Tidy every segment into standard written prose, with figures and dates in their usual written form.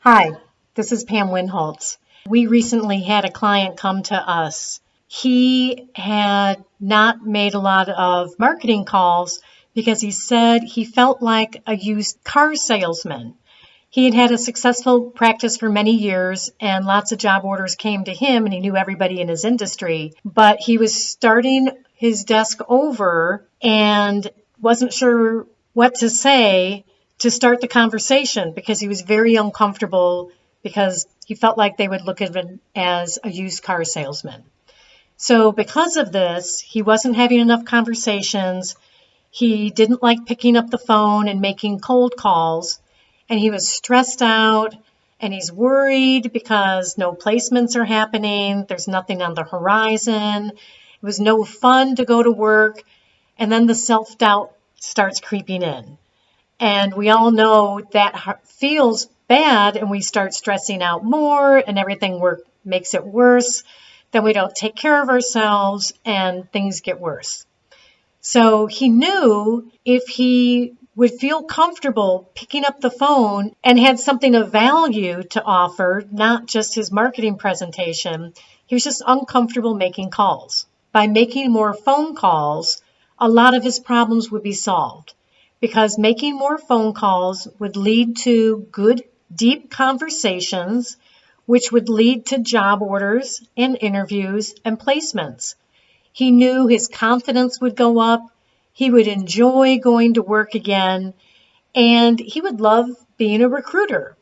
Hi, this is Pam Winholtz. We recently had a client come to us. He had not made a lot of marketing calls because he said he felt like a used car salesman. He had had a successful practice for many years and lots of job orders came to him and he knew everybody in his industry, but he was starting his desk over and wasn't sure what to say to start the conversation because he was very uncomfortable because he felt like they would look at him as a used car salesman. So because of this, he wasn't having enough conversations. He didn't like picking up the phone and making cold calls. And he was stressed out and he's worried because no placements are happening. There's nothing on the horizon. It was no fun to go to work. And then the self-doubt starts creeping in. And we all know that feels bad and we start stressing out more and everything makes it worse. Then we don't take care of ourselves and things get worse. So he knew if he would feel comfortable picking up the phone and had something of value to offer, not just his marketing presentation, he was just uncomfortable making calls. By making more phone calls, a lot of his problems would be solved because making more phone calls would lead to good, deep conversations, which would lead to job orders and interviews and placements. He knew his confidence would go up. He would enjoy going to work again, and he would love being a recruiter.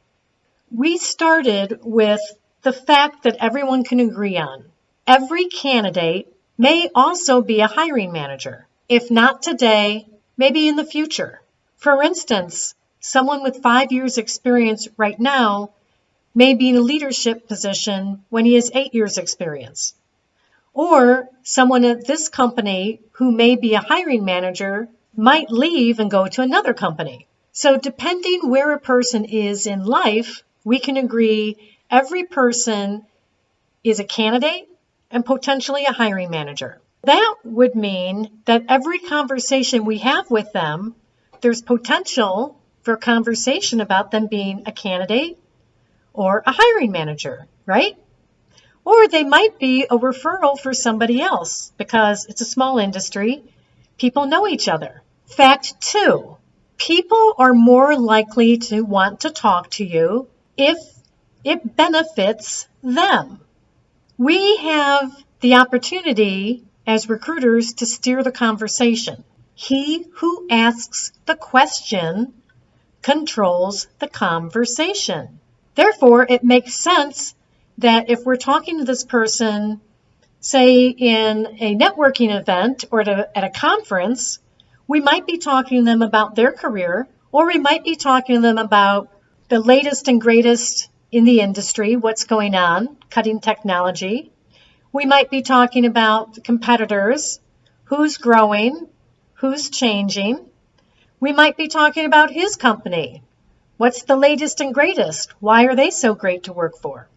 We started with the fact that everyone can agree on. Every candidate may also be a hiring manager. If not today, maybe in the future. For instance, someone with 5 years experience right now may be in a leadership position when he has 8 years experience. Or someone at this company who may be a hiring manager might leave and go to another company. So depending where a person is in life, we can agree every person is a candidate and potentially a hiring manager. That would mean that every conversation we have with them, there's potential for conversation about them being a candidate or a hiring manager, right? Or they might be a referral for somebody else because it's a small industry. People know each other. Fact 2, people are more likely to want to talk to you if it benefits them. We have the opportunity as recruiters to steer the conversation. He who asks the question controls the conversation. Therefore, it makes sense that if we're talking to this person, say in a networking event or at a conference, we might be talking to them about their career, or we might be talking to them about the latest and greatest in the industry, what's going on, cutting technology. We might be talking about competitors, who's growing, who's changing. We might be talking about his company. What's the latest and greatest? Why are they so great to work for?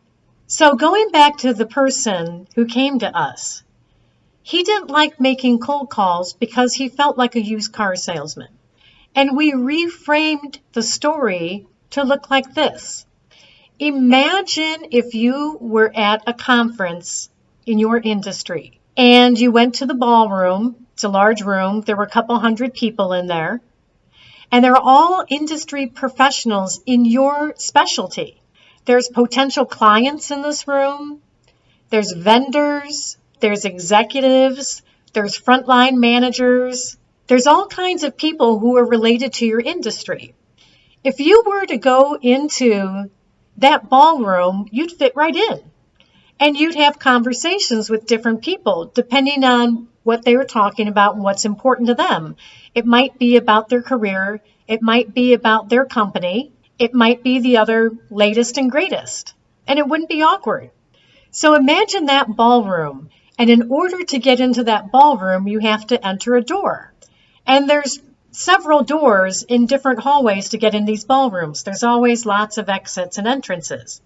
So going back to the person who came to us, he didn't like making cold calls because he felt like a used car salesman. And we reframed the story to look like this. Imagine if you were at a conference in your industry and you went to the ballroom. It's a large room. There were a couple hundred people in there. And they're all industry professionals in your specialty. There's potential clients in this room. There's vendors. There's executives. There's frontline managers. There's all kinds of people who are related to your industry. If you were to go into that ballroom, you'd fit right in. And you'd have conversations with different people depending on what they were talking about and what's important to them. It might be about their career. It might be about their company. It might be the other latest and greatest. And it wouldn't be awkward. So imagine that ballroom. And in order to get into that ballroom, you have to enter a door. And there's several doors in different hallways to get in these ballrooms. There's always lots of exits and entrances.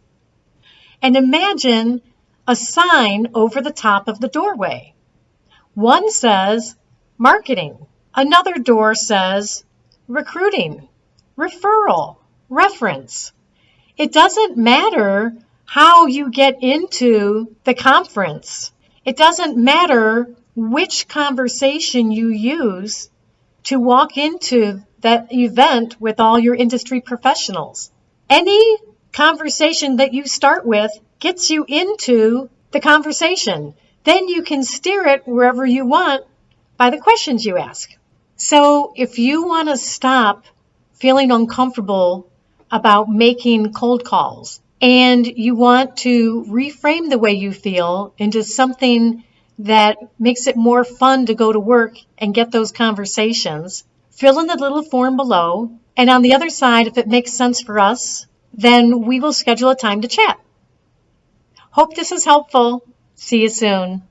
And imagine a sign over the top of the doorway. One says marketing. Another door says recruiting, referral, reference. It doesn't matter how you get into the conference. It doesn't matter which conversation you use to walk into that event with all your industry professionals. Any conversation that you start with gets you into the conversation. Then you can steer it wherever you want by the questions you ask. So if you want to stop feeling uncomfortable about making cold calls and you want to reframe the way you feel into something that makes it more fun to go to work and get those conversations, fill in the little form below. And on the other side, if it makes sense for us, then we will schedule a time to chat. Hope this is helpful. See you soon.